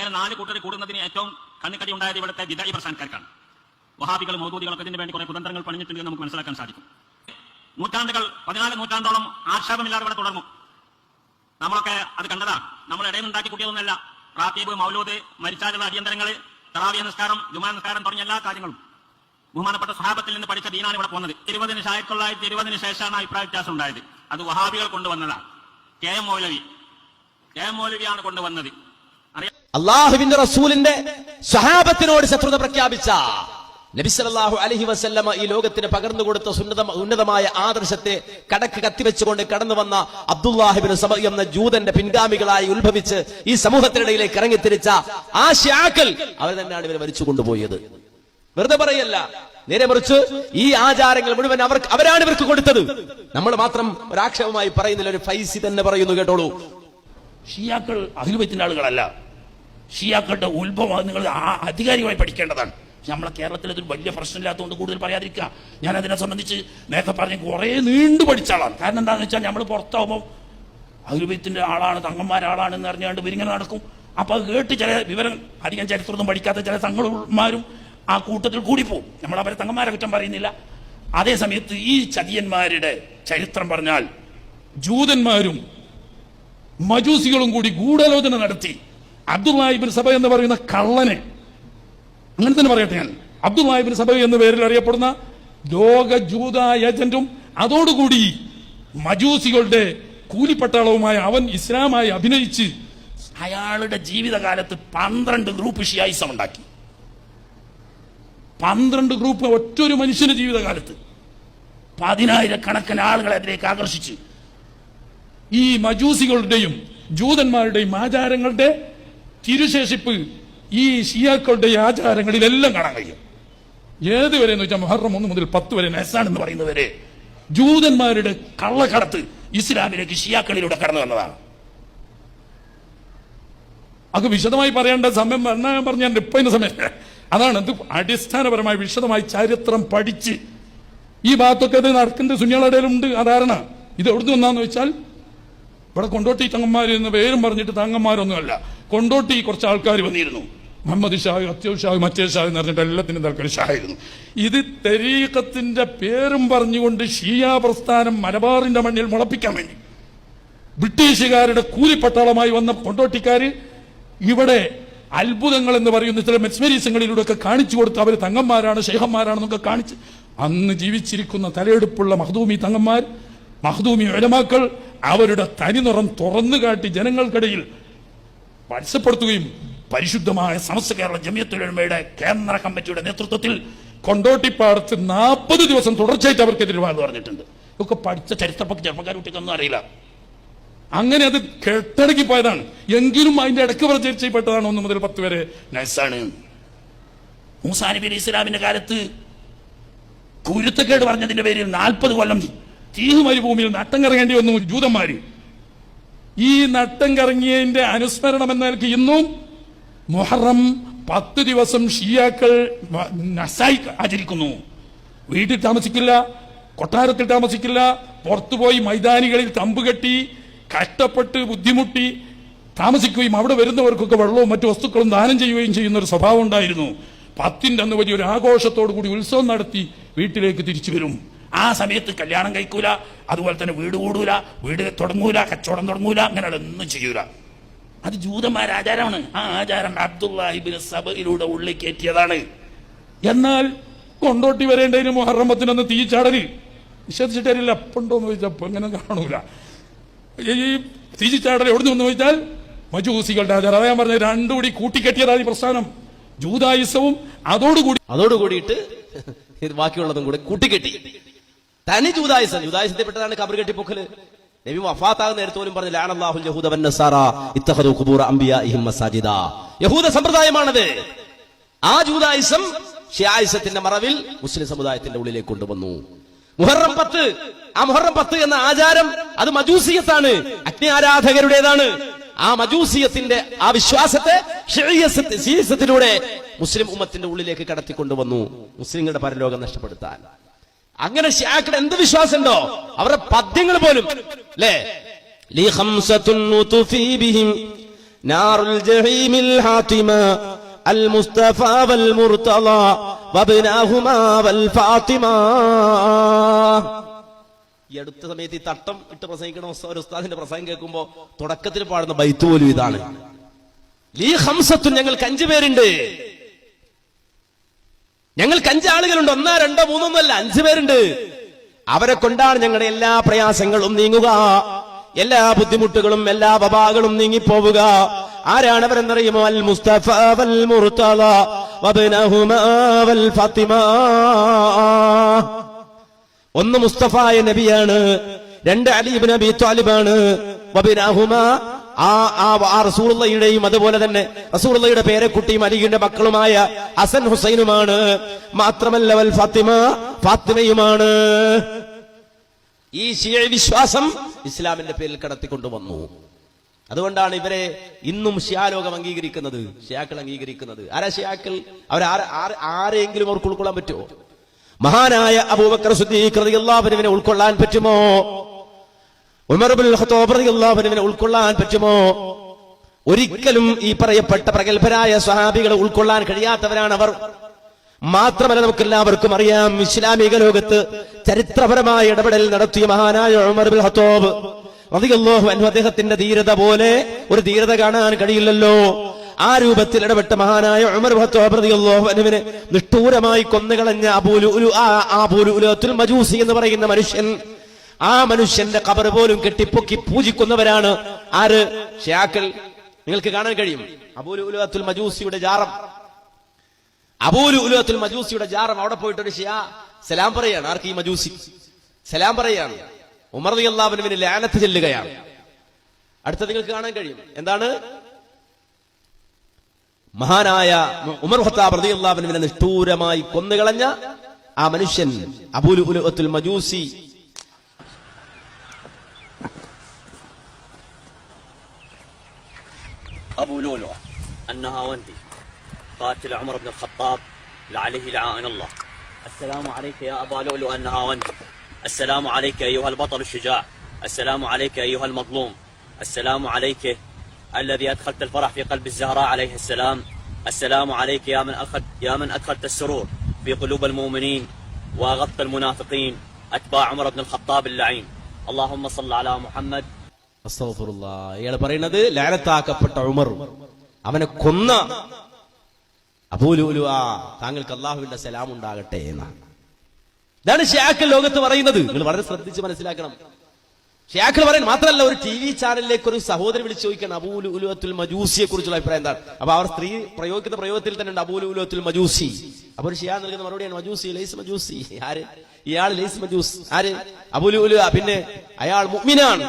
ഇങ്ങനെ 4 കൂട്ടർ കൂടുന്നതിന് ഏറ്റവും കണ്ണിക്കടി ഉണ്ടായത് ഇവിടുത്തെ വിദായി പ്രസ്ഥാനക്കാർക്കാണ്. വഹാബികൾ മൗദൂദികളൊക്കെ ഇതിന് വേണ്ടി കുറെ കുതന്ത്രങ്ങൾ പണിഞ്ഞിട്ടുണ്ട് എന്ന് നമുക്ക് മനസ്സിലാക്കാൻ സാധിക്കും. നൂറ്റാണ്ടുകൾ 14 നൂറ്റാണ്ടോളം ആക്ഷേപമില്ലാതെ ഇവിടെ തുടർന്നു. നമ്മളൊക്കെ അത് കണ്ടതാണ്. നമ്മൾ ഇടയിൽ ഉണ്ടാക്കി കൂട്ടിയതൊന്നല്ല. റാത്തീബ്, മൗലൂദ്, മരിച്ചാലുള്ള അടിയന്തരങ്ങൾ, തറാവിയ നിസ്കാരം, ജുമാ നിസ്കാരം തുടങ്ങിയ എല്ലാ കാര്യങ്ങളും ബഹുമാനപ്പെട്ട സ്വഹാബത്തിൽ നിന്ന് പഠിച്ച ദീനാണ് ഇവിടെ പോകുന്നത്. 1920 ശേഷമാണ് അഭിപ്രായ വ്യത്യാസം ഉണ്ടായത്. അത് വഹാബികൾ കൊണ്ടുവന്നതാണ്. കെ എം മൗലവിയാണ് കൊണ്ടുവന്നത്. അള്ളാഹുവിന്റെ റസൂലിന്റെ സ്വഹാബത്തിനോട് ശത്രുത പ്രഖ്യാപിച്ച നബി സല്ലല്ലാഹു അലൈഹി വസല്ലമ ഈ ലോകത്തിന് പകർന്നു കൊടുത്ത ഉന്നതമായ ആദർശത്തെ കടക്ക് കത്തിവെച്ചുകൊണ്ട് കടന്നു വന്ന അബ്ദുല്ലാഹിബ്നു സബഇ എന്ന ജൂതന്റെ പിൻഗാമികളായി ഉത്ഭവിച്ച് ഈ സമൂഹത്തിനിടയിലേക്ക് ഇറങ്ങിത്തിരിച്ച ആ ശിയാക്കൾ അവർ തന്നെയാണ് ഇവരെ മരിച്ചു കൊണ്ടുപോയത്. വെറുതെ പറയല്ല, നേരെ മറിച്ച് ഈ ആചാരങ്ങൾ മുഴുവൻ അവരാണ് ഇവർക്ക് കൊടുത്തത്. നമ്മൾ മാത്രം ഒരാക്ഷേപമായി പറയുന്നില്ല. ഒരു ഫൈസി തന്നെ പറയുന്നു, കേട്ടോളൂ. ഷിയാക്കൾ അഹ്ലു ബൈത്തിന്റെ ആളുകളല്ല. ഷിയാക്കളുടെ ഉത്ഭവം നിങ്ങൾ അധികാരികളായി പഠിക്കേണ്ടതാണ്. നമ്മളെ കേരളത്തിൽ ഇതൊരു വലിയ പ്രശ്നമില്ലാത്തതുകൊണ്ട് കൂടുതൽ പറയാതിരിക്കുക. ഞാൻ അതിനെ സംബന്ധിച്ച് നേരത്തെ പറഞ്ഞ കുറെ നീണ്ടു പഠിച്ച ആളാണ്. കാരണം എന്താണെന്ന് വെച്ചാൽ നമ്മൾ പുറത്താവുമ്പോൾ അഹ്ലു ബൈത്തിന്റെ ആളാണ്, തങ്ങന്മാരാളാണ് എന്ന് അറിഞ്ഞുകൊണ്ട് ഇവരിങ്ങനെ നടക്കും. അപ്പൊ അത് കേട്ട് ചില വിവരം അധികം ചരിത്രമൊന്നും പഠിക്കാത്ത ചില തങ്ങന്മാരും ആ കൂട്ടത്തിൽ കൂടിപ്പോവും. നമ്മൾ അവരെ തങ്ങന്മാരെ കുറ്റം പറയുന്നില്ല. അതേ സമയത്ത് ഈ ചതിയന്മാരുടെ ചരിത്രം പറഞ്ഞാൽ ജൂതന്മാരും മജൂസികളും കൂടി ഗൂഢാലോചന നടത്തി അബ്ദുല്ലാഹിബ്നു സബഇ എന്ന് പറയുന്ന കള്ളനെ, അങ്ങനെ തന്നെ പറയട്ടെ, ഞാൻ അബ്ദുല്ലാഹിബ്നു സബഇ എന്ന പേരിൽ അറിയപ്പെടുന്ന ലോക ജൂത ഏജന്റും അതോടുകൂടി മജൂസികളുടെ കൂലിപ്പട്ടാളവുമായ അവൻ ഇസ്ലാമായി അഭിനയിച്ച് അയാളുടെ ജീവിതകാലത്ത് 12 ഗ്രൂപ്പ് ഷിയായിസം ഉണ്ടാക്കി. 12 ഗ്രൂപ്പ് ഒറ്റൊരു മനുഷ്യന്റെ ജീവിതകാലത്ത് 10,000 ആളുകളെ അതിലേക്ക് ആകർഷിച്ച് ഈ മജൂസികളുടെയും ജൂതന്മാരുടെയും ആചാരങ്ങളുടെ തിരുശേഷിപ്പ് ഈ ഷിയാക്കളുടെ ആചാരങ്ങളിലെല്ലാം കാണാൻ കഴിയും. ഏതുവരെ എന്ന് വെച്ചാൽ മുഹറം 1 മുതൽ 10 വരെ നെസാൻ എന്ന് പറയുന്നവരെ ജൂതന്മാരുടെ കള്ളക്കടത്ത് ഇസ്ലാമിലേക്ക് ഷിയാക്കളിലൂടെ കടന്നു വന്നതാണ്. അത് വിശദമായി പറയേണ്ട സമയം ഞാൻ പറഞ്ഞ ഇപ്പതിന്റെ സമയം അതാണ്. അത് അടിസ്ഥാനപരമായി വിശദമായി ചരിത്രം പഠിച്ച് ഈ ഭാഗത്തൊക്കെ അത് നടക്കുന്ന സുന്നികളുടെയിലുണ്ട് ആ ധാരണ. ഇത് എവിടുന്ന് വന്നാന്ന് വെച്ചാൽ ഇവിടെ കൊണ്ടോട്ടി തങ്ങന്മാർ എന്ന പേരും പറഞ്ഞിട്ട് തങ്ങന്മാരൊന്നുമല്ല, കൊണ്ടോട്ടി കുറച്ച് ആൾക്കാർ വന്നിരുന്നു. മുഹമ്മദ് ഷാഹ്, അത്യാവശ്യ ഷാഹ്, മറ്റേ ഷാഹ് എന്ന് പറഞ്ഞിട്ട് എല്ലാത്തിനും തൽക്കാലം ഷാഹായിരുന്നു. ഇത് തരീഖത്തിന്റെ പേരും പറഞ്ഞുകൊണ്ട് ഷിയാ പ്രസ്ഥാനം മലബാറിന്റെ മണ്ണിൽ മുളപ്പിക്കാൻ വേണ്ടി ബ്രിട്ടീഷുകാരുടെ കൂലിപ്പട്ടാളമായി വന്ന കൊണ്ടോട്ടിക്കാര് ഇവിടെ അത്ഭുതങ്ങൾ എന്ന് പറയുന്ന ചില മെസ്മരീസങ്ങളിലൂടെ ഒക്കെ കാണിച്ചു കൊടുത്ത് അവർ തങ്ങന്മാരാണ്, ശൈഖന്മാരാണെന്നൊക്കെ കാണിച്ച് അന്ന് ജീവിച്ചിരിക്കുന്ന തലയെടുപ്പുള്ള മഖ്ദൂമി തങ്ങന്മാർ, മഖ്ദൂമി ഉലമാക്കൾ അവരുടെ തനിനിറം തുറന്നു കാട്ടി ജനങ്ങൾക്കിടയിൽ പരസ്യപ്പെടുത്തുകയും പരിശുദ്ധമായ സമസ്ത കേരള ജമിയത്തുൽ ഉലമയുടെ കേന്ദ്ര കമ്മിറ്റിയുടെ നേതൃത്വത്തിൽ കൊണ്ടോട്ടിപ്പാടത്ത് 40 ദിവസം തുടർച്ചയായിട്ട് അവർക്കെതിരെ വാദം പറഞ്ഞിട്ടുണ്ട്. ഇതൊക്കെ പഠിച്ച ചരിത്രപ്പൊക്കെ ചെറുപ്പക്കാർ കുട്ടിക്കൊന്നും അറിയില്ല. അങ്ങനെ അത് കെട്ടടക്കി പോയതാണ്. എങ്കിലും അതിന്റെ ഇടയ്ക്ക് പ്രചരിച്ചപ്പെട്ടതാണ് 1 മുതൽ 10 വരെ നൈസാണ്. മൂസാ നബി അലൈഹി ഇസ്ലാമിന്റെ കാലത്ത് കുരുത്തക്കേട് പറഞ്ഞതിന്റെ പേരിൽ 40 കൊല്ലം തീഹ് മരുഭൂമിയിൽ നട്ടം കറങ്ങേണ്ടി വന്നു ജൂതന്മാര്. ഈ നട്ടം കറങ്ങിയതിന്റെ അനുസ്മരണം എന്ന നിലയ്ക്ക് ഇന്നും മുഹറം 10 ദിവസം ഷിയാക്കൾ നസായി ആചരിക്കുന്നു. വീട്ടിൽ താമസിക്കില്ല, കൊട്ടാരത്തിൽ താമസിക്കില്ല, പുറത്തുപോയി മൈതാനികളിൽ തമ്പുകെട്ടി കഷ്ടപ്പെട്ട് ബുദ്ധിമുട്ടി താമസിക്കുകയും അവിടെ വരുന്നവർക്കൊക്കെ വെള്ളവും മറ്റു വസ്തുക്കളും ദാനം ചെയ്യുകയും ചെയ്യുന്ന ഒരു സ്വഭാവം ഉണ്ടായിരുന്നു. 10ന്റെ അന്ന് വലിയൊരു ആഘോഷത്തോടു കൂടി ഉത്സവം നടത്തി വീട്ടിലേക്ക് തിരിച്ചു വരും. ആ സമയത്ത് കല്യാണം കഴിക്കൂല, അതുപോലെ തന്നെ വീട് കൂടൂല, വീട് തുടങ്ങൂല, കച്ചവടം തുടങ്ങൂല, അങ്ങനെ ഒന്നും ചെയ്യൂല. അത് ജൂതന്മാരുടെ ആചാരമാണ്. ആ ആചാരം അബ്ദുല്ലാഹിബ്നു സബഇലൂടെ ഉള്ളിൽ കയറ്റിയതാണ്. എന്നാൽ കൊണ്ടോട്ടി വരേണ്ടതിന് മുഹറം 10 തീച്ചാടല് നിഷേധിച്ചിട്ടില്ല. എപ്പുണ്ടോന്ന് ചോദിച്ചപ്പോ എങ്ങനെ കാണൂല. ഈ തീച്ചാടൽ എവിടുന്ന് വന്നു ചോദിച്ചാൽ മജൂസികളുടെ ആചാരം. അതാ ഞാൻ പറഞ്ഞ രണ്ടും കൂടി കൂട്ടിക്കെട്ടിയതാണ് ഈ പ്രസ്ഥാനം. ജൂതായുസവും അതോടുകൂടിയിട്ട് ബാക്കിയുള്ളതും കൂടെ കൂട്ടിക്കെട്ടി തനി ജൂതായുസം. ജൂതായുസത്തിൽപ്പെട്ടതാണ് ഖബർ കെട്ടിപ്പൊക്കല്. നബി വഫാത്താകുന്ന നേരത്തെ പോലും പറഞ്ഞു ലഅനല്ലാഹുൽ യഹൂദ വന്നസാറ ഇത്തഖദു ഖുബൂറ അംബിയാഇഹിം മസാജിദ. യഹൂദ സമ്പ്രദായമാണത്. ആ ജൂതായുസം ഷിയായുസത്തിന്റെ മറവിൽ മുസ്ലിം സമുദായത്തിന്റെ ഉള്ളിലേക്ക് കൊണ്ടുവന്നു. മുഹറം 10, ആ മുഹറം 10 എന്ന ആചാരം അത് മജൂസിയത്താണ്, അഗ്നി ആരാധകരുടേതാണ്. ആ മജൂസിയത്തിന്റെ ആ വിശ്വാസത്തെ ഷിയയിസത്തിലൂടെ മുസ്ലിം ഉമ്മത്തിന്റെ ഉള്ളിലേക്ക് കടത്തിക്കൊണ്ടുവന്നു, മുസ്ലിങ്ങളുടെ പരലോകം നഷ്ടപ്പെടുത്താൻ. അങ്ങനെ ഷിയാക്കളുടെ എന്ത് വിശ്വാസമുണ്ടോ അവരുടെ പദ്യങ്ങൾ പോലും അല്ലേ, നാറുൽ ജഹീമിൽ ഹാത്തിമ അൽ മുസ്തഫ വൽ മുർതള വബ്നാഹുമാ വൽ ഫാത്തിമ. ഈ അടുത്ത സമയത്ത് ഈ തട്ടം ഇട്ട് പ്രസംഗിക്കണ ഒരു ഉസ്താദിന്റെ പ്രസംഗം കേൾക്കുമ്പോ തുടക്കത്തിൽ പാടുന്ന ബൈത്ത് പോലും ഇതാണ്. ലീ ഹംസത്തുൻ, ഞങ്ങൾക്ക് 5 പേരുണ്ട്, ഞങ്ങൾക്ക് 5 ആളുകളുണ്ട്, 1, 2, 3 ഒന്നല്ല, 5 പേരുണ്ട്. അവരെ കൊണ്ടാണ് ഞങ്ങളുടെ എല്ലാ പ്രയാസങ്ങളും നീങ്ങുക, എല്ലാ ബുദ്ധിമുട്ടുകളും എല്ലാ വബാകളും നീങ്ങിപ്പോവുക. ആരാണ് അവരെന്നറിയുമോ? അൽ മുസ്തഫ വൽ മുർതള വബ്നഹുമാ വൽ ഫാത്തിമ. ഒന്ന് മുസ്തഫായ നബിയാണ്, 2 അലി ഇബ്നു അബീ ത്വാലിബാണ്. വബ്നഹുമാ, ആ റസൂലുള്ളാഹിയുടെയും അതുപോലെ തന്നെ റസൂലുള്ളാഹിയുടെ പേരക്കുട്ടിയും അലിയുടെ മക്കളുമായ ഹസൻ ഹുസൈനുമാണ്. മാത്രമല്ല വൽ ഫാത്തിമ, ഫാത്തിമയുമാണ്. ഈ ശിയ വിശ്വാസം ഇസ്ലാമിന്റെ പേരിൽ കടത്തിക്കൊണ്ടുവന്നു. അതുകൊണ്ടാണ് ഇവരെ ഇന്നും ഷിയാലോകം അംഗീകരിക്കുന്നത്, ഷിയാക്കൾ അംഗീകരിക്കുന്നത്. ആരാ ഷിയാക്കൾ? ആരെങ്കിലും അവർക്ക് ഉൾക്കൊള്ളാൻ പറ്റുമോ? മഹാനായ അബൂബക്കർ സിദ്ദീഖ് റളിയല്ലാഹു അൻഹുവിനെ ഉൾക്കൊള്ളാൻ പറ്റുമോ? ഉമർ ഇബ്നുൽ ഖത്താബ് റളിയല്ലാഹു അൻഹുവിനെ ഉൾക്കൊള്ളാൻ പറ്റുമോ? ഒരിക്കലും ഈ പറയപ്പെട്ട പ്രഗത്ഭരായ സ്വഹാബികളെ ഉൾക്കൊള്ളാൻ കഴിയാത്തവരാണ് അവർ. മാത്രമല്ല, നമുക്കെല്ലാവർക്കും അറിയാം, ഇസ്ലാമിക ലോകത്ത് ചരിത്രപരമായ ഇടപെടൽ നടത്തിയ മഹാനായ ഉമർ ഇബ്നുൽ ഖത്താബ് റളിയല്ലാഹു അൻഹു, അദ്ദേഹത്തിന്റെ ധീരത പോലെ ഒരു ധീരത കാണാൻ കഴിയില്ലല്ലോ. ആ രൂപത്തിൽ ഇടപെട്ട മഹാനായ ഉമർ ഇബ്നുൽ ഖത്താബ് റളിയല്ലാഹു അൻഹുവിനെ നിഷ്ഠൂരമായി കൊന്നുകളഞ്ഞ അബൂ ലുഅ്ലുഅത്തുൽ മജൂസി എന്ന് പറയുന്ന മനുഷ്യൻ, ആ മനുഷ്യന്റെ ഖബർ പോലും കെട്ടിപ്പൊക്കി പൂജിക്കുന്നവരാണ് ആര്? ഷിയാക്കൾ. നിങ്ങൾക്ക് കാണാൻ കഴിയും അബൂ ലുഅ്ലുഅത്തുൽ മജൂസിയുടെ ജാറം, അബൂ ലുഅ്ലുഅത്തുൽ മജൂസിയുടെ ജാറം. അവിടെ പോയിട്ട് ഒരു ഷിയ സലാം പറയാണ്. ആർക്ക്? ഈ മജൂസി സലാം പറയാണ്. ഉമർ റളിയല്ലാഹു അൻഹുവിനെ ലഅനത്ത് ചെല്ലുകയാണ്. അടുത്തത് നിങ്ങൾക്ക് കാണാൻ കഴിയും. എന്താണ്? മഹാനായ ഉമർ ഖത്താബ് റളിയല്ലാഹു അൻഹുവിനെ നിഷ്ഠൂരമായി കൊന്നുകളഞ്ഞ ആ മനുഷ്യൻ അബൂ ലുഅ്ലുഅത്തുൽ മജൂസി. أبو لؤلؤة النهاوندي قاتل عمر بن الخطاب لعليه لعائن الله. السلام عليك يا أبا لؤلؤة النهاوندي. السلام عليك أيها البطل الشجاع. السلام عليك أيها المظلوم. السلام عليك الذي أدخلت الفرح في قلب الزهراء عليه السلام. السلام عليك يا من أدخلت السرور في قلوب المؤمنين وأغضت المنافقين أتباع عمر بن الخطاب اللعين. اللهم صل على محمد. അസ്തഗ്ഫിറുല്ലാഹ്. ഇയാൾ പറയുന്നത് ലഅനത്താക്കപ്പെട്ട ഉമർ, അവനെ കൊന്ന അബൂ ലുഅ്ലുഅ, താങ്കൾക്ക് അല്ലാഹുവിന്റെ സലാം ഉണ്ടാകട്ടെ എന്നാണ്. ഇതാണ് ഷിയാക്കൾ ലോകത്ത് പറയുന്നത്. നിങ്ങൾ വളരെ ശ്രദ്ധിച്ച് മനസ്സിലാക്കണം. ഷിയാക്കൾ പറയുന്നത് മാത്രമല്ല, ഒരു TV ചാനലിലേക്ക് ഒരു സഹോദരി വിളിച്ചു ചോദിക്കണം അബൂ ലുഅ്ലുഅത്തുൽ മജൂസിയെ കുറിച്ചുള്ള അഭിപ്രായം എന്താണ്. അപ്പൊ അവർ സ്ത്രീ പ്രയോഗിക്കുന്ന പ്രയോഗത്തിൽ തന്നെ ഉണ്ട് അബൂ ലുഅ്ലുഅത്തുൽ മജൂസി. അപ്പൊ ഒരു ഷിയ നൽകുന്ന മറുപടിയാണ് മജൂസി, ലൈസ് മജൂസി. ആര്? ഇയാൾ ലൈസ് മജൂസ്. ആര്? അബൂ ലുഅ്ലുഅ. പിന്നെ അയാൾ മുഅ്മിനാണ്.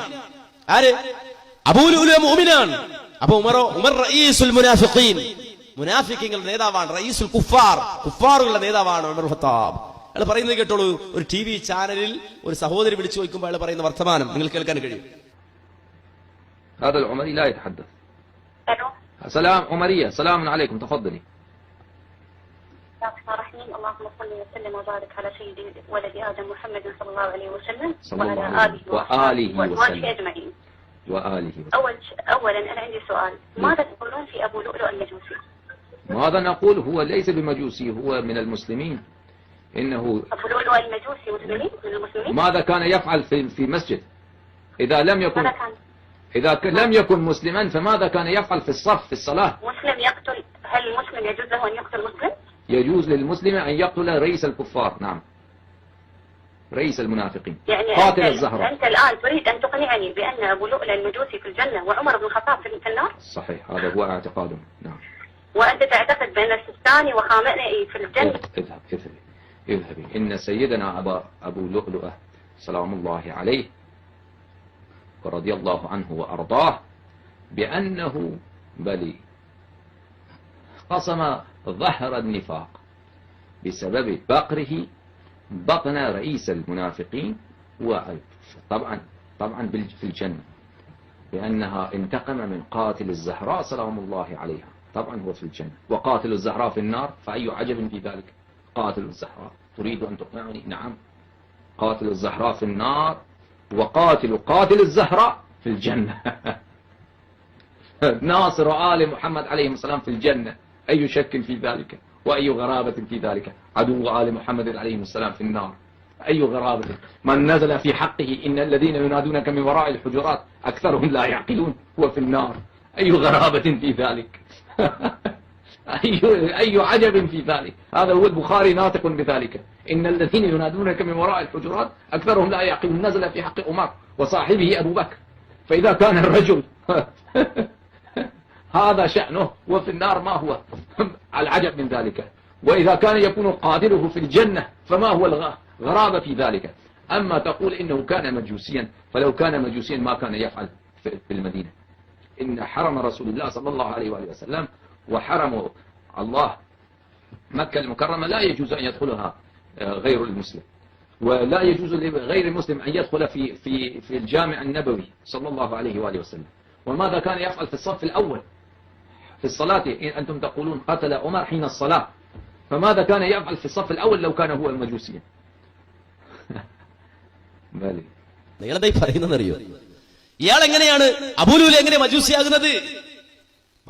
ആര്? അബൂ ലുഅ്ലുഅ മുഅ്മിനാണ്. അപ്പൊ ഉമർ റഈസുൽ മുനാഫിഖീൻ, മുനാഫിഖീങ്ങളുടെ നേതാവാണ്. റഈസുൽ കുഫാറുകളുടെ നേതാവാണ് ഉമർ ഖത്താബ്. അയാൾ പറയുന്നത് കേട്ടോളൂ. ഒരു TV ചാനലിൽ ഒരു സഹോദരി വിളിച്ചു ചോദിക്കുമ്പോൾ അയാൾ പറയുന്ന വർത്തമാനം നിങ്ങൾ കേൾക്കാൻ കഴിയും. هذا العمري لا يتحدث. الو. سلام عمرية، سلام عليكم، تفضلي. الرحيم. اللهم صل وسلم وبارك على سيدي ولد ادم محمد صلى الله عليه وسلم صلى الله وعلى عليه وآله وسلم اجمعين. وآله وسلم. اولا انا عندي سؤال، ماذا تقولون في ابو لؤلؤ المجوسي؟ ماذا نقول؟ هو ليس بمجوسي، هو من المسلمين. إنه ابو لؤلؤ المجوسي مسلمين من المسلمين. ماذا كان يفعل في مسجد؟ إذا لم يكن مسلما فماذا كان يفعل في الصف في الصلاة؟ مسلم يقتل، هل المسلم يجوز له ان يقتل مسلم؟ يجوز للمسلم أن يقتل رئيس الكفار، نعم، رئيس المنافقين، يعني قاتل الزهراء. انت الان تريد ان تقنعني بان ابو لؤلؤ المجوسي في الجنة وعمر بن الخطاب في النار؟ صحيح، هذا هو اعتقادهم، نعم. وانت تعتقد بان السيستاني وخامنئي في الجنة؟ اذهبي. إن سيدنا أبو لؤلؤة سلام الله عليه ورضي الله عنه وأرضاه بأنه بلي قسم ظهر النفاق بسبب بقره بطن رئيس المنافقين، طبعا في الجنة، لأنها انتقم من قاتل الزهراء سلام الله عليها، طبعا هو في الجنة. وقاتل الزهراء في النار، فأي عجب في ذلك؟ قاتل الزهراء، تريد أن تقنعني؟ نعم، قاتل الزهراء في النار وقاتل الزهراء في الجنة. ناصر آل محمد عليهم السلام في الجنة، أي شك في ذلك وأي غرابة في ذلك؟ عدو آل محمد عليهم السلام في النار، أي غرابة؟ من نزل في حقه إن الذين ينادونك من وراء الحجرات أكثرهم لا يعقلون، هو في النار، أي غرابة في ذلك؟ أي عجب في ذلك؟ هذا هو البخاري ناطق بذلك، إن الذين ينادونك من وراء الحجرات أكثرهم لا يعقلون، نزل في حق عمر وصاحبه أبو بكر. فإذا كان الرجل هذا شأنه وفي النار ما هو العجب من ذلك؟ وإذا كان يكون قاتله في الجنة فما هو الغرابة في ذلك؟ أما تقول إنه كان مجوسيا، فلو كان مجوسيا ما كان يفعل في المدينة. إن حرم رسول الله صلى الله عليه وآله وسلم وحرم الله مكة المكرمة لا يجوز أن يدخلها غير المسلم، ولا يجوز لغير المسلم أن يدخل في الجامع النبوي صلى الله عليه وآله وسلم. وماذا كان يفعل في الصف الأول في الصلاة؟ أنتم تقولون قتل عمر حين الصلاة، فماذا كان يفعل في الصف الأول لو كان هو المجوسيا؟ നിങ്ങളെന്തായി പറയുന്നറിയോ? ഇയാൾ എങ്ങനെയാണ് അബൂലൂൽ എങ്ങനെ മജൂസിയാകുന്നത്?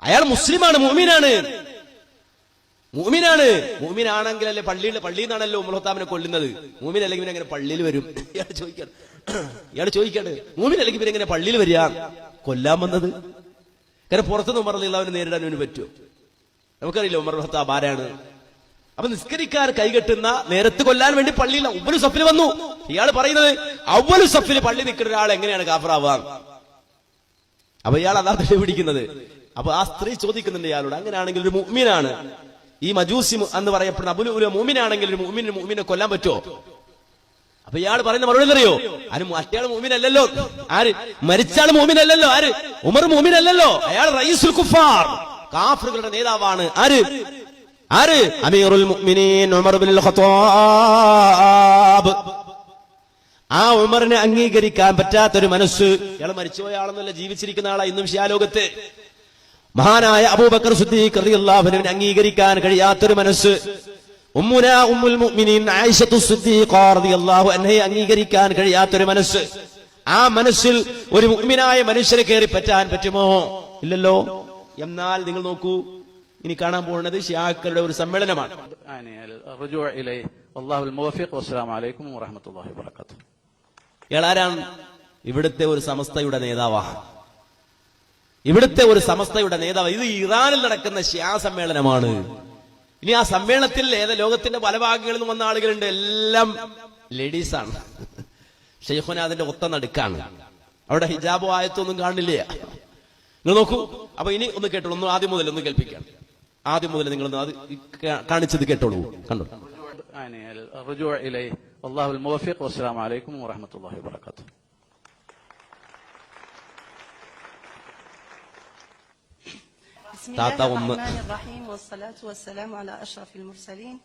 അയാൾ മുസ്ലിമാണ്, മുഅ്മിനാണ്. മുഅ്മിനാണെങ്കിലല്ലേ പള്ളിയിൽ നിന്നാണല്ലോ ഉമർ ഖത്താബിനെ കൊല്ലുന്നത്. മുഅ്മിൻ അല്ലെങ്കിൽ പിന്നെ എങ്ങനെ പള്ളിയിൽ വരും? ഇയാൾ ചോദിക്കാണ് മുഅ്മിൻ അല്ലെങ്കിൽ പിന്നെ എങ്ങനെ പള്ളിയിൽ വരിക? കൊല്ലാൻ വന്നത് കാരണം പുറത്തുനിന്ന് ഉമർ റളിയല്ലാഹു അൻഹു നേരിടാൻ വേണ്ടി പറ്റുമോ? നമുക്കറിയില്ല ഉമർ ഖത്താബ് ആരാണ്. അപ്പൊ നിസ്കരിക്കാൻ കൈകെട്ടുന്ന നേരത്ത് കൊല്ലാൻ വേണ്ടി പള്ളിയിൽ അവ്വലു സഫിൽ വന്നു. ഇയാൾ പറയുന്നത് അവ്വലു സഫിൽ പള്ളി നിൽക്കുന്ന ഒരാൾ എങ്ങനെയാണ് കാഫിറാവാൻ? അപ്പൊ ഇയാൾ അതാ പിടിക്കുന്നത്. അപ്പൊ ആ സ്ത്രീ ചോദിക്കുന്നുണ്ട് ഇയാളോട്, അങ്ങനെയാണെങ്കിൽ ഒരു മുഅ്മിനാണ് ഈ മജൂസി എന്ന് പറയപ്പെടുന്ന അബൂലൂൽ മുഅ്മിനാണെങ്കിൽ ഒരു മുഅ്മിനെ കൊല്ലാൻ പറ്റുമോ? അപ്പൊ ഇയാൾ പറയുന്ന മറുപടി അറിയോ? ആര് മറ്റയാൾ മുഅ്മിനല്ലല്ലോ. ആര് മരിച്ചാൾ മുഅ്മിനല്ലല്ലോ. ആര് ഉമർ മുഅ്മിനല്ലല്ലോ. അയാൾ റയീസുൽ കുഫാർ, കാഫിറുകളുടെ നേതാവാണ്. ആര് അമീറുൽ മുഅ്മിനീൻ ഉമർ ഇബ്നുൽ ഖത്താബ്. ആ ഉമറിനെ അംഗീകരിക്കാൻ പറ്റാത്തൊരു മനസ്സ്, ഇയാൾ മരിച്ചുപോയ ആളെന്നല്ല, ജീവിച്ചിരിക്കുന്ന ആളാ ഇന്നും ശിയാലോകത്ത്. മഹാനായ അബൂബക്കർ സിദ്ദീഖ് റളിയല്ലാഹു അൻഹുവിനെ അംഗീകരിക്കാൻ കഴിയാത്തൊരു മനസ്സ്, ഉമ്മുനാ ഉമ്മുൽ മുഅ്മിനീൻ ആയിഷത്തു സിദ്ദീഖ റളിയല്ലാഹു അൻഹയെ അംഗീകരിക്കാൻ കഴിയാത്തൊരു മനസ്സ്, ആ മനസ്സിൽ ഒരു മുഅ്മിനായ മനുഷ്യനെ കയറി പറ്റാൻ പറ്റുമോ? ഇല്ലല്ലോ. എന്നാൽ നിങ്ങൾ നോക്കൂ, ഇനി കാണാൻ പോകുന്നത് ശിയാക്കളുടെ ഒരു സമ്മേളനമാണ്. ഇയാളാരാണ്? ഇവിടുത്തെ ഒരു സമസ്തയുടെ നേതാവാണ്. ഇത് ഇറാനിൽ നടക്കുന്ന ഷിയാ സമ്മേളനമാണ്. ഇനി ആ സമ്മേളനത്തിൽ ലോകത്തിന്റെ പല ഭാഗങ്ങളിൽ നിന്നും വന്ന ആളുകളുണ്ട്. എല്ലാം ലേഡീസാണ്. ഷെയ്ഖുന അതിന്റെ ഒത്ത നടുക്കാണ്. അവിടെ ഹിജാബോ ആയത്തൊന്നും കാണില്ല. നിങ്ങൾ നോക്കൂ. അപ്പൊ ഇനി ഒന്ന് കേട്ടോളൂ, ആദ്യം മുതൽ ഒന്ന് കേൾപ്പിക്കാം. ആദ്യം മുതൽ നിങ്ങൾ അത് കാണിച്ചത് കേട്ടോളൂ, കണ്ടോ. بسم الله الرحمن الرحيم والصلاة والسلام على أشرف المرسلين.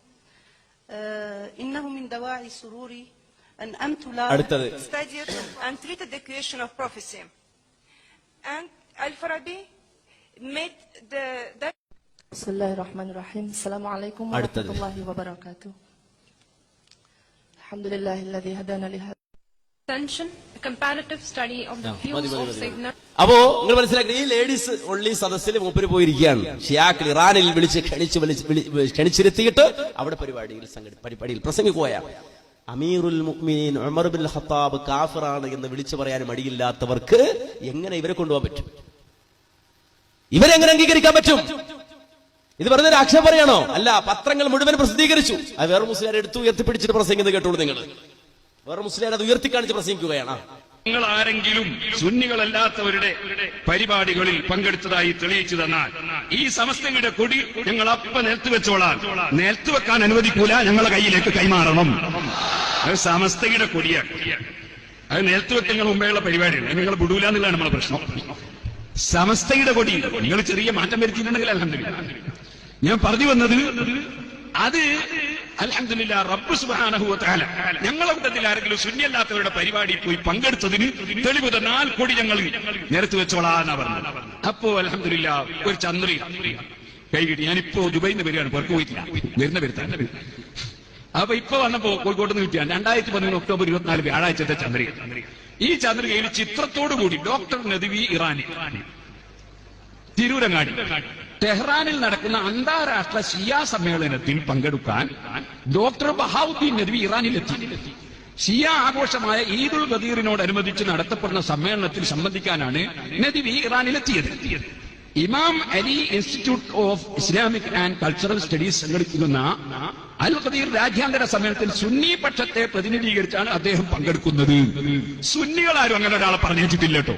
إنه من دواعي سروري أن أمتلا studied and treated the creation of prophecy, and Al-Farabi made the بسم الله الرحمن الرحيم. السلام عليكم ورحمة الله وبركاته. الحمد لله الذي هدانا لهذا. Attention, a comparative study of the views of Sayyidina. അപ്പോ നിങ്ങൾ മനസ്സിലാക്കണം, ഈ ലേഡീസ് ഒള്ളി സദസ്സിൽ മൂപ്പര് പോയിരിക്കുകയാണ്. ഷിയാക്കൾ ഇറാനിൽ ക്ഷണിച്ചിരുത്തിയിട്ട് അവിടെ പരിപാടിയിൽ പ്രസംഗിക്കുകയാണ്. അമീറുൽ മുഅ്മിനീൻ ഉമർ ഇബ്നുൽ ഖത്താബ് കാഫിറാണ് എന്ന് വിളിച്ചു പറയാൻ മടിയില്ലാത്തവർക്ക് എങ്ങനെ ഇവരെ കൊണ്ടുപോകാൻ പറ്റും? ഇവരെങ്ങനെ അംഗീകരിക്കാൻ പറ്റും? ഇത് വെറുതെ ഒരു ആക്ഷേപം പറയാണോ? അല്ല, പത്രങ്ങൾ മുഴുവൻ പ്രസിദ്ധീകരിച്ചു. അത് വേറെ മുസ്ലിം എടുത്തു ഉയർത്തിപ്പിടിച്ചിട്ട് പ്രസംഗിക്കുന്നത് കേട്ടോളൂ. നിങ്ങൾ വേറെ മുസ്ലിം അത് ഉയർത്തിക്കാണിച്ച് പ്രസംഗിക്കുകയാണ്. നിങ്ങൾ ആരെങ്കിലും സുന്നികളല്ലാത്തവരുടെ പരിപാടികളിൽ പങ്കെടുത്തതായി തെളിയിച്ചു തന്നാൽ ഈ സമസ്തയുടെ കൊടി ഞങ്ങൾ അപ്പ നിലത്ത് വെച്ചോളാം. നിലത്ത് വെക്കാൻ അനുവദിക്കൂല, ഞങ്ങളെ കയ്യിലേക്ക് കൈമാറണം. അത് സമസ്തയുടെ കൊടിയാണ്. അത് നിലത്ത് വെക്കുന്ന മുമ്പേയുള്ള പരിപാടിയാണ്. നിങ്ങൾ വിടൂല എന്നുള്ളതാണ് നമ്മളെ പ്രശ്നം. സമസ്തയുടെ കൊടി നിങ്ങൾ ചെറിയ മാറ്റം വരുത്തിയിട്ടുണ്ടെങ്കിൽ അൽഹംദുലില്ലാ. ഞാൻ പറഞ്ഞു വന്നത്, അത് അൽഹംദുലില്ലാ റബ്ബ് സുബ്ഹാനഹു വ തആല ഞങ്ങളുടെ കൂട്ടത്തിൽ ആരെങ്കിലും സുന്നിയല്ലാത്തവരുടെ പരിപാടിയിൽ പോയി പങ്കെടുത്തതിന് തെളിവ് തന്നാൽ കൊടി ഞങ്ങൾ നിരത്തി വെച്ചോളാന്നാ പറഞ്ഞത്. അപ്പോ അൽഹംദുലില്ലാ ഒരു ചന്ദ്രി കൈകിട്ടി. ഞാനിപ്പോ ദുബൈന്ന് വരികയാണ്, പുറത്തു പോയിട്ടില്ല, വരുന്ന വരുത്താൻ. അപ്പൊ ഇപ്പൊ വന്നപ്പോ കോഴിക്കോട്ട് നിന്ന് കിട്ടിയാണ് 2013 ഒക്ടോബർ 24 വ്യാഴാഴ്ചത്തെ ചന്ദ്രിക. ഈ ചന്ദ്രികയിൽ ചിത്രത്തോടുകൂടി ഡോക്ടർ നദ്വി ഇറാനി തിരൂരങ്ങാടി ടെഹ്റാനിൽ നടക്കുന്ന അന്താരാഷ്ട്ര ഷിയ സമ്മേളനത്തിൽ പങ്കെടുക്കാൻ ഡോക്ടർ ബഹാവുദ്ദീൻ നദ്വി ഇറാനിലെത്തി. ഷിയ ആഘോഷമായ ഈദുൽ ഖദീറിനോടനുബന്ധിച്ച് നടത്തപ്പെടുന്ന സമ്മേളനത്തിൽ സംബന്ധിക്കാനാണ് നദ്വി ഇറാനിലെത്തിയത്. ഇമാം Ali institute of Islamic and cultural studies സംഘടിപ്പിക്കുന്ന അൽ ഖദീർ രാജ്യാന്തര സമ്മേളനത്തിൽ സുന്നി പക്ഷത്തെ പ്രതിനിധീകരിച്ചാണ് അദ്ദേഹം പങ്കെടുക്കുന്നത്. സുന്നികളാരും അങ്ങനെ ഒരാളെ പറഞ്ഞേച്ചിട്ടില്ല കേട്ടോ.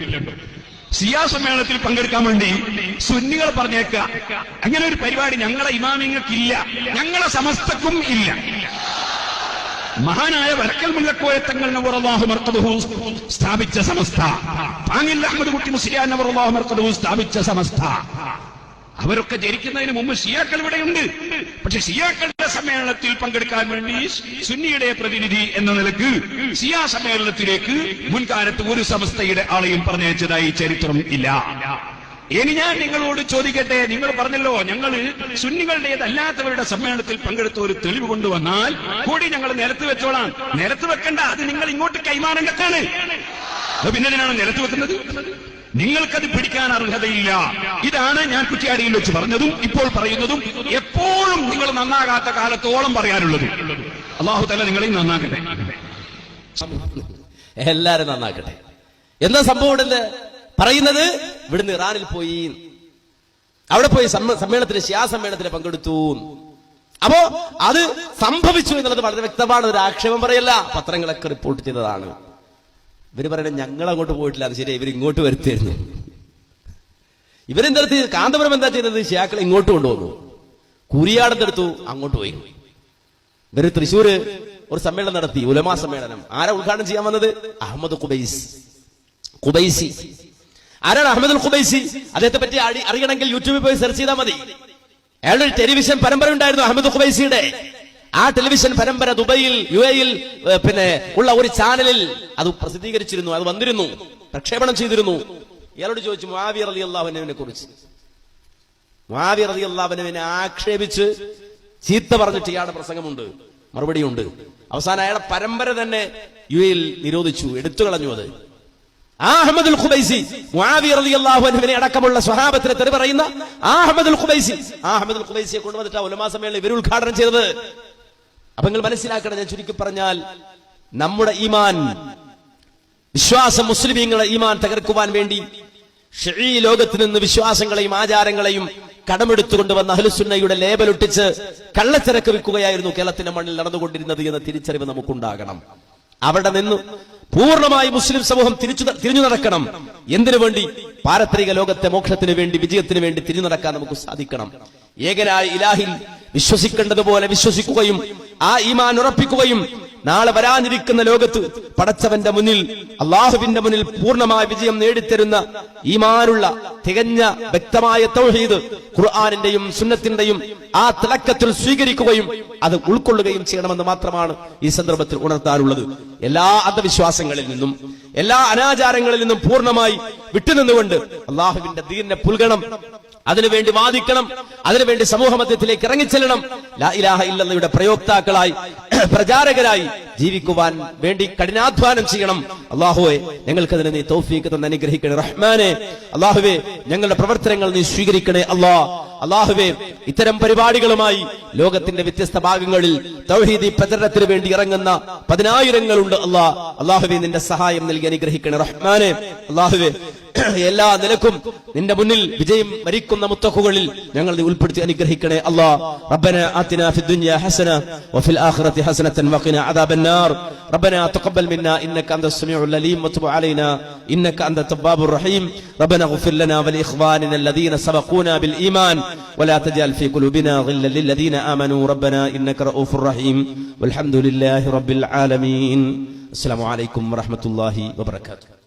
ഷിയ സമ്മേളനത്തിൽ പങ്കെടുക്കാൻ വേണ്ടി സുന്നികൾ പറഞ്ഞേക്കുക, അങ്ങനെ ഒരു പരിപാടി ഞങ്ങളെ ഇമാമിങ്ങൾക്കില്ല, ഞങ്ങളെ സമസ്തക്കും ഇല്ല. മഹാനായ വരക്കൽ മുല്ലക്കോയത്തങ്ങൾ നവറല്ലാഹു മർഖദഹു സ്ഥാപിച്ച സമസ്ത, പാങ്ങിൽ അഹ്മദ് കുട്ടി മുസ്ലിയാർ നവറല്ലാഹു മർഖദഹു സ്ഥാപിച്ച സമസ്ത, അവരൊക്കെ ജനിക്കുന്നതിന് മുമ്പ് ഷിയാക്കൾ ഇവിടെയുണ്ട്. പക്ഷെ ഷിയാക്കളുടെ സമ്മേളനത്തിൽ പങ്കെടുക്കാൻ വേണ്ടി സുന്നിയുടെ പ്രതിനിധി എന്ന നിലക്ക് ഷിയ സമ്മേളനത്തിലേക്ക് മുൻകാലത്ത് ഒരു സമസ്തയുടെ ആളെയും പറഞ്ഞയച്ചതായി ചരിത്രം ഇല്ല. ഇനി ഞാൻ നിങ്ങളോട് ചോദിക്കട്ടെ, നിങ്ങൾ പറഞ്ഞല്ലോ ഞങ്ങൾ സുന്നികളുടേതല്ലാത്തവരുടെ സമ്മേളനത്തിൽ പങ്കെടുത്ത ഒരു തെളിവ് കൊണ്ടുവന്നാൽ കൂടി ഞങ്ങൾ നിരത്ത് വെച്ചോളാം. നിരത്ത് വെക്കണ്ട, അത് നിങ്ങൾ ഇങ്ങോട്ട് കൈമാറം കെട്ടാണ്. അത് പിന്നെ എന്തിനാണ് നിരത്ത് വെക്കുന്നത്? നിങ്ങൾക്കത് പിടിക്കാൻ അർഹതയില്ല. ഇതാണ് ഞാൻ കുറ്റ്യാടിയിൽ വെച്ച് പറഞ്ഞതും ഇപ്പോൾ പറയുന്നതും എപ്പോഴും നിങ്ങൾ നന്നാകാത്ത കാലത്തോളം പറയാനുള്ളതും. അല്ലാഹു തആല നിങ്ങളെയും നന്നാക്കട്ടെ, എല്ലാരും നന്നാക്കട്ടെ. എന്താ സംഭവം ഉണ്ടല്ലേ പറയുന്നത്? ഇവിടുന്ന് ഇറാനിൽ പോയി, അവിടെ പോയി സമ്മേളനത്തിന് ഷിയാ സമ്മേളനത്തിന് പങ്കെടുത്തു. അപ്പോ അത് സംഭവിച്ചു എന്നുള്ളത് വളരെ വ്യക്തമാണ്. ഒരു ആക്ഷേപം പറയല്ല, പത്രങ്ങളൊക്കെ റിപ്പോർട്ട് ചെയ്തതാണ്. ഇവര് പറയണേ ഞങ്ങൾ അങ്ങോട്ട് പോയിട്ടില്ല, അത് ശരി, ഇവർ ഇങ്ങോട്ട് വരുത്തിയിരുന്നു. ഇവരെന്താ കാന്തപുരം എന്താ ചെയ്തത്? ഷിയാക്കളെ ഇങ്ങോട്ട് കൊണ്ടുവന്നു, കുരിയാടത്തെടുത്തു, അങ്ങോട്ട് പോയി. ഇവര് തൃശ്ശൂര് ഒരു സമ്മേളനം നടത്തി, ഉലമാ സമ്മേളനം. ആരാ ഉദ്ഘാടനം ചെയ്യാൻ വന്നത്? അഹമ്മദ് ഖുബൈസി. ആരാണ് അഹമ്മദ് ഖുബൈസി? അദ്ദേഹത്തെ പറ്റി അറിയണമെങ്കിൽ യൂട്യൂബിൽ പോയി സെർച്ച് ചെയ്താൽ മതി. അയാളുടെ ഒരു ടെലിവിഷൻ പരമ്പര ഉണ്ടായിരുന്നു അഹമ്മദ് ഖുബൈസിയുടെ. ആ ടെലിവിഷൻ പരമ്പര ദുബൈയിൽ UAE പിന്നെ ഉള്ള ഒരു ചാനലിൽ അത് പ്രസിദ്ധീകരിച്ചിരുന്നു, അത് വന്നിരുന്നു, പ്രക്ഷേപണം ചെയ്തിരുന്നു. ഇയാളോട് ചോദിച്ചു മുആവിയ റളിയല്ലാഹു അൻഹുവിനെ കുറിച്ച്. മുആവിയ റളിയല്ലാഹു അൻഹുവിനെ ആക്ഷേപിച്ച് ചീത്ത പറഞ്ഞിട്ട് ഇയാളുടെ പ്രസംഗമുണ്ട്, മറുപടിയുണ്ട്. അവസാനം അയാളുടെ പരമ്പര തന്നെ UAE നിരോധിച്ചു, എടുത്തു കളഞ്ഞു. അത് അഹ്മദുൽ ഖുബൈസി, മുആവിയ റളിയല്ലാഹു അൻഹുവിനെ അടക്കമുള്ള സ്വഹാബത്തിനെ തെറി പറയുന്ന അഹ്മദുൽ ഖുബൈസിയെ കൊണ്ടുവന്നിട്ട് ഉലമാ സമ്മേളനം ഇവർ ഉദ്ഘാടനം ചെയ്തത്. അപ്പൊ നിങ്ങൾ മനസ്സിലാക്കണം, ഞാൻ ചുരുക്കി പറഞ്ഞാൽ നമ്മുടെ ഈമാൻ, വിശ്വാസം, മുസ്ലിമീങ്ങളുടെ ഈമാൻ തകർക്കുവാൻ വേണ്ടി ഷിഈ ലോകത്ത് നിന്ന് വിശ്വാസങ്ങളെയും ആചാരങ്ങളെയും കടമെടുത്തുകൊണ്ടുവന്ന അഹ്ലുസുന്നയുടെ ലേബലൊട്ടിച്ച് കള്ളച്ചരക്ക് വിൽക്കുകയായിരുന്നു കേരളത്തിന്റെ മണ്ണിൽ നടന്നുകൊണ്ടിരുന്നത് എന്ന തിരിച്ചറിവ് നമുക്കുണ്ടാകണം. അവിടെ നിന്ന് പൂർണ്ണമായി മുസ്ലിം സമൂഹം തിരിഞ്ഞു നടക്കണം. എന്തിനു വേണ്ടി? പാരത്രിക ലോകത്തെ മോക്ഷത്തിന് വേണ്ടി, വിജയത്തിന് വേണ്ടി തിരിഞ്ഞു നടക്കാൻ നമുക്ക് സാധിക്കണം. ഏകനായ ഇലാഹിൽ വിശ്വസിക്കേണ്ടതുപോലെ വിശ്വസിക്കുകയും ആ ഈമാൻ ഉറപ്പിക്കുകയും നാളെ വരാനിരിക്കുന്ന ലോകത്ത് പടച്ചവന്റെ മുന്നിൽ, അള്ളാഹുവിന്റെ മുന്നിൽ പൂർണ്ണമായ വിജയം നേടിത്തരുന്ന ഈമാനുള്ള തികഞ്ഞ വ്യക്തമായ തൗഹീദ് ഖുർആനിന്റെയും സുന്നത്തിന്റെയും ആ തിളക്കത്തിൽ സ്വീകരിക്കുകയും അത് ഉൾക്കൊള്ളുകയും ചെയ്യണമെന്ന് മാത്രമാണ് ഈ സന്ദർഭത്തിൽ ഉണർത്താനുള്ളത്. എല്ലാ അന്ധവിശ്വാസങ്ങളിൽ നിന്നും, എല്ലാ അനാചാരങ്ങളിൽ നിന്നും പൂർണ്ണമായി വിട്ടുനിന്നുകൊണ്ട് അള്ളാഹുവിന്റെ ദീനിനെ പുൽകണം, അതിനുവേണ്ടി വാദിക്കണം, അതിനുവേണ്ടി സമൂഹ മധ്യത്തിലേക്ക് ഇറങ്ങിച്ചെല്ലണം. ലാ ഇലാഹ ഇല്ലല്ലാഹയുടെ പ്രയോക്താക്കളായി, പ്രചാരകരായി ജീവിക്കുവാൻ വേണ്ടി കഠിനാധ്വാനം ചെയ്യണം. അല്ലാഹുവേ, ഞങ്ങൾക്കതിനെ നീ തൗഫീഖ് തന്ന് അനുഗ്രഹിക്കണേ റഹ്മാനെ. അല്ലാഹുവേ, ഞങ്ങളുടെ പ്രവർത്തനങ്ങൾ നീ സ്വീകരിക്കണേ അല്ലാഹുവേ, ഇത്തരം പരിപാടികളുമായി ലോകത്തിന്റെ വ്യത്യസ്ത ഭാഗങ്ങളിൽ തൗഹീദി പ്രചരണത്തിന് വേണ്ടി ഇറങ്ങുന്ന പതിനായിരങ്ങളുണ്ട്. അല്ലാഹുവേ, നിന്റെ സഹായം നൽകി അനുഗ്രഹിക്കണേ റഹ്മാനെ. അല്ലാഹുവേ, എല്ലാ നിലക്കും നിന്റെ മുന്നിൽ വിജയം വരിക്കുന്ന മുത്തഖുകളിൽ ഞങ്ങൾ നീ ഉൾപ്പെടുത്തി അനുഗ്രഹിക്കണേ അല്ലാഹ്. റബ്ബനാ ആതിനാ ഫിദ് ദുനിയാ ഹസന വഫിൽ ആഖിറതി ഹസനതൻ വഖിനാ അദാബന്നാർ. റബ്ബനാ തഖബ്ബൽ മിന്നാ ഇന്നക അൻതസ് സമീഉൽ അലീം വതുബ് അലൈനാ ഇന്നക അൻത തവ്വാബുർ റഹീം. റബ്ബനാ ഇഗ്ഫിർ ലനാ വലി ഇഖ്വാനിനാ الذين سبقونا بالإيمان ولا تجعل في قلوبنا غلا للذين آمنوا ربنا إنك رؤوف رحيم والحمد لله رب العالمين. السلام عليكم ورحمة الله وبركاته.